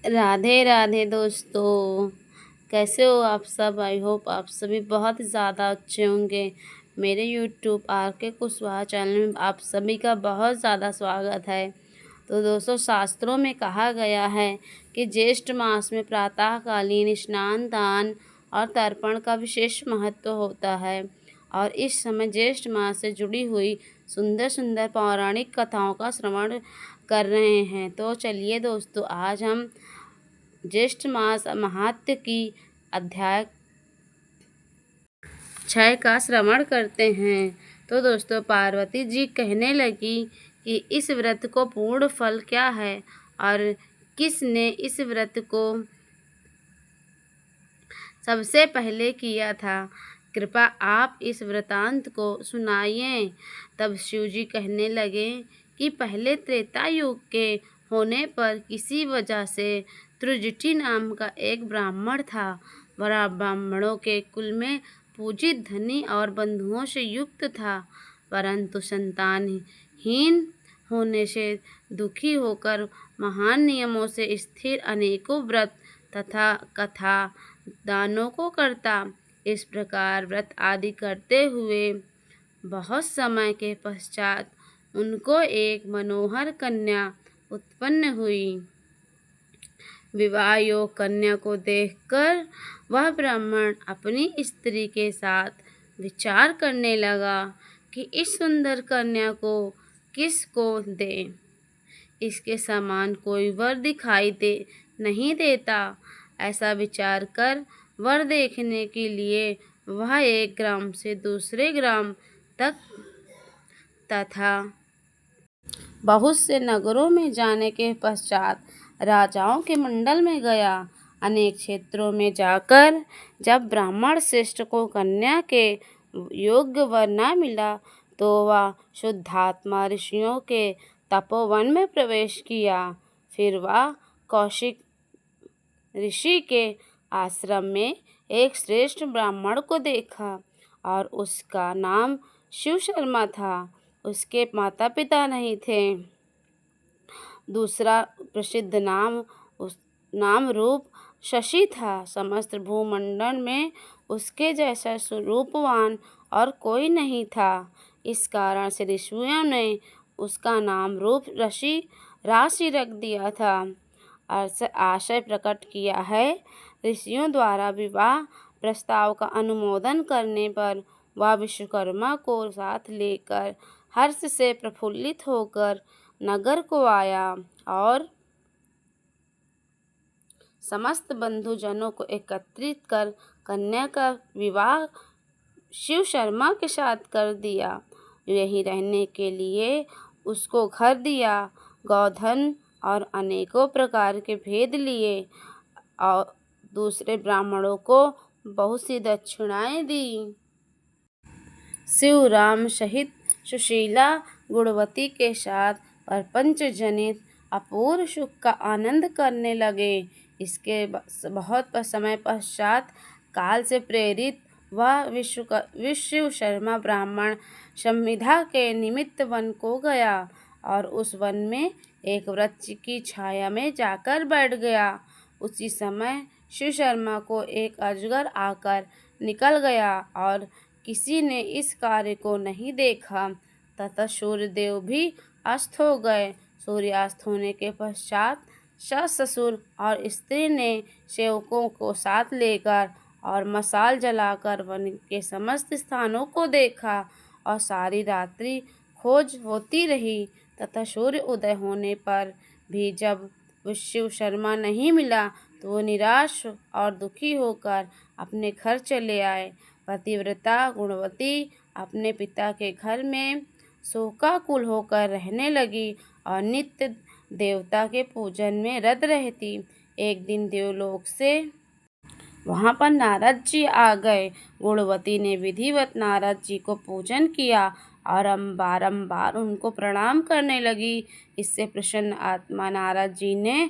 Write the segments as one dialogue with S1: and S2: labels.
S1: राधे राधे दोस्तों। कैसे हो आप सब? आई होप आप सभी बहुत ज़्यादा अच्छे होंगे। मेरे यूट्यूब आर के कुशवाहा चैनल में आप सभी का बहुत ज़्यादा स्वागत है। तो दोस्तों, शास्त्रों में कहा गया है कि ज्येष्ठ मास में प्रातःकालीन स्नान, दान और तर्पण का विशेष महत्व होता है। और इस समय ज्येष्ठ मास से जुड़ी हुई सुंदर सुंदर पौराणिक कथाओं का श्रवण कर रहे हैं। तो चलिए दोस्तों, आज हम ज्येष्ठ मास महात्म्य की अध्याय 6 का श्रवण करते हैं। तो दोस्तों, पार्वती जी कहने लगी कि इस व्रत को पूर्ण फल क्या है और किसने इस व्रत को सबसे पहले किया था। कृपा आप इस वृतांत को सुनाइए। तब शिव जी कहने लगे कि पहले त्रेता युग के होने पर किसी वजह से त्रुजटि नाम का एक ब्राह्मण था। वह ब्राह्मणों के कुल में पूजित, धनी और बंधुओं से युक्त था, परंतु संतानहीन होने से दुखी होकर महान नियमों से स्थिर अनेकों व्रत तथा कथा दानों को करता। इस प्रकार व्रत आदि करते हुए बहुत समय के पश्चात उनको एक मनोहर कन्या उत्पन्न हुई। विवाह योग कन्या को देखकर वह ब्राह्मण अपनी स्त्री के साथ विचार करने लगा कि इस सुंदर कन्या को किसको दे। इसके समान कोई वर दिखाई दे नहीं देता। ऐसा विचार कर वर देखने के लिए वह एक ग्राम से दूसरे ग्राम तक तथा बहुत से नगरों में जाने के पश्चात राजाओं के मंडल में गया। अनेक क्षेत्रों में जाकर जब ब्राह्मण श्रेष्ठ को कन्या के योग्य वर न मिला, तो वह शुद्धात्मा ऋषियों के तपोवन में प्रवेश किया। फिर वह कौशिक ऋषि के आश्रम में एक श्रेष्ठ ब्राह्मण को देखा और उसका नाम शिव शर्मा था। उसके माता पिता नहीं थे। दूसरा प्रसिद्ध नाम रूप शशि था। समस्त भूमंडल में उसके जैसा स्वरूपवान और कोई नहीं था। इस कारण से ऋषियों ने उसका नाम रूप राशि रख दिया था। आशय प्रकट किया है। ऋषियों द्वारा विवाह प्रस्ताव का अनुमोदन करने पर वह विश्वकर्मा को साथ लेकर हर्ष से प्रफुल्लित होकर नगर को आया और समस्त बंधुजनों को एकत्रित कर कन्या का विवाह शिव शर्मा के साथ कर दिया। यहीं रहने के लिए उसको घर दिया, गौधन और अनेकों प्रकार के भेद लिए और दूसरे ब्राह्मणों को बहुत सी दक्षिणाएं दी। शिवराम सहित सुशीला गुणवती के साथ प्रपंच जनित अपूर्व सुख का आनंद करने लगे। इसके बहुत समय पश्चात काल से प्रेरित वह विश्व शर्मा ब्राह्मण संविदा के निमित्त वन को गया और उस वन में एक वृक्ष की छाया में जाकर बैठ गया। उसी समय शिव शर्मा को एक अजगर आकर निकल गया और किसी ने इस कार्य को नहीं देखा तथा सूर्यदेव भी अस्त हो गए। सूर्यास्त होने के पश्चात सास ससुर और स्त्री ने सेवकों को साथ लेकर और मशाल जलाकर वन के समस्त स्थानों को देखा और सारी रात्रि खोज होती रही तथा सूर्य उदय होने पर भी जब शिव शर्मा नहीं मिला, तो वो निराश और दुखी होकर अपने घर चले आए। पतिव्रता गुणवती अपने पिता के घर में शोकाकुल होकर रहने लगी और नित्य देवता के पूजन में रत रहती। एक दिन देवलोक से वहाँ पर नारद जी आ गए। गुणवती ने विधिवत नारद जी को पूजन किया और बारंबार उनको प्रणाम करने लगी। इससे प्रसन्न आत्मा नारद जी ने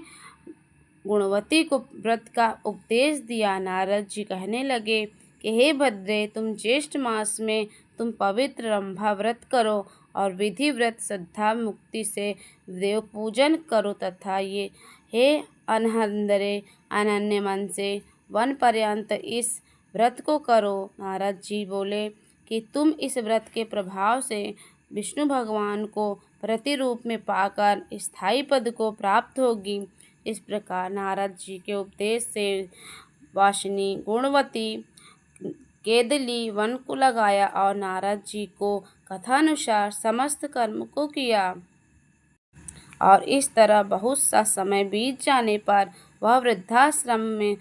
S1: गुणवती को व्रत का उपदेश दिया। नारद जी कहने लगे कि हे भद्रे, तुम ज्येष्ठ मास में तुम पवित्र रंभा व्रत करो और विधि व्रत श्रद्धा मुक्ति से देव पूजन करो तथा ये हे अनहंदरे अनन्य मन से वन पर्यंत इस व्रत को करो। नारद जी बोले कि तुम इस व्रत के प्रभाव से विष्णु भगवान को प्रतिरूप में पाकर स्थायी पद को प्राप्त होगी। इस प्रकार नारद जी के उपदेश से वाशिनी गुणवती केदली वन को लगाया और नारद जी को कथानुसार समस्त कर्म को किया। और इस तरह बहुत सा समय बीत जाने पर वह वृद्धाश्रम में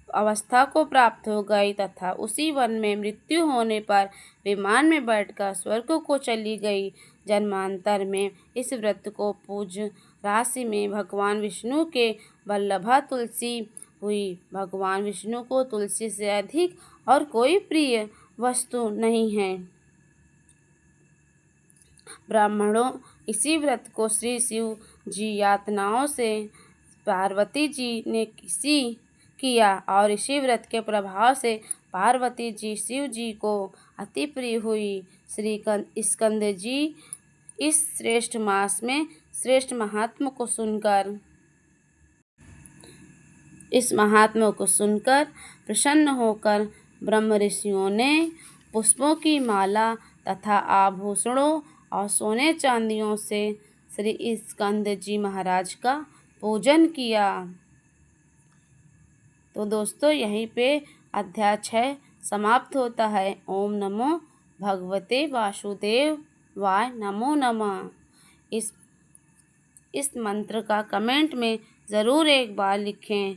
S1: अवस्था को प्राप्त हो गई तथा उसी वन में मृत्यु होने पर विमान में बैठकर स्वर्ग को चली गई। जन्मांतर में इस व्रत को पूज राशि में भगवान विष्णु के वल्लभा तुलसी हुई। भगवान विष्णु को तुलसी से अधिक और कोई प्रिय वस्तु नहीं है। ब्राह्मणों इसी व्रत को श्री शिव जी यातनाओं से पार्वती जी ने किया और इसी व्रत के प्रभाव से पार्वती जी शिव जी को अति प्रिय हुई। श्री स्कंद जी इस श्रेष्ठ मास में श्रेष्ठ महात्मा को सुनकर प्रसन्न होकर ब्रह्म ऋषियों ने पुष्पों की माला तथा आभूषणों और सोने चांदियों से श्री स्कंद जी महाराज का पूजन किया। तो दोस्तों यहीं पे अध्याय 6 समाप्त होता है। ओम नमो भगवते वासुदेवाय नमो नमः। इस मंत्र का कमेंट में ज़रूर एक बार लिखें।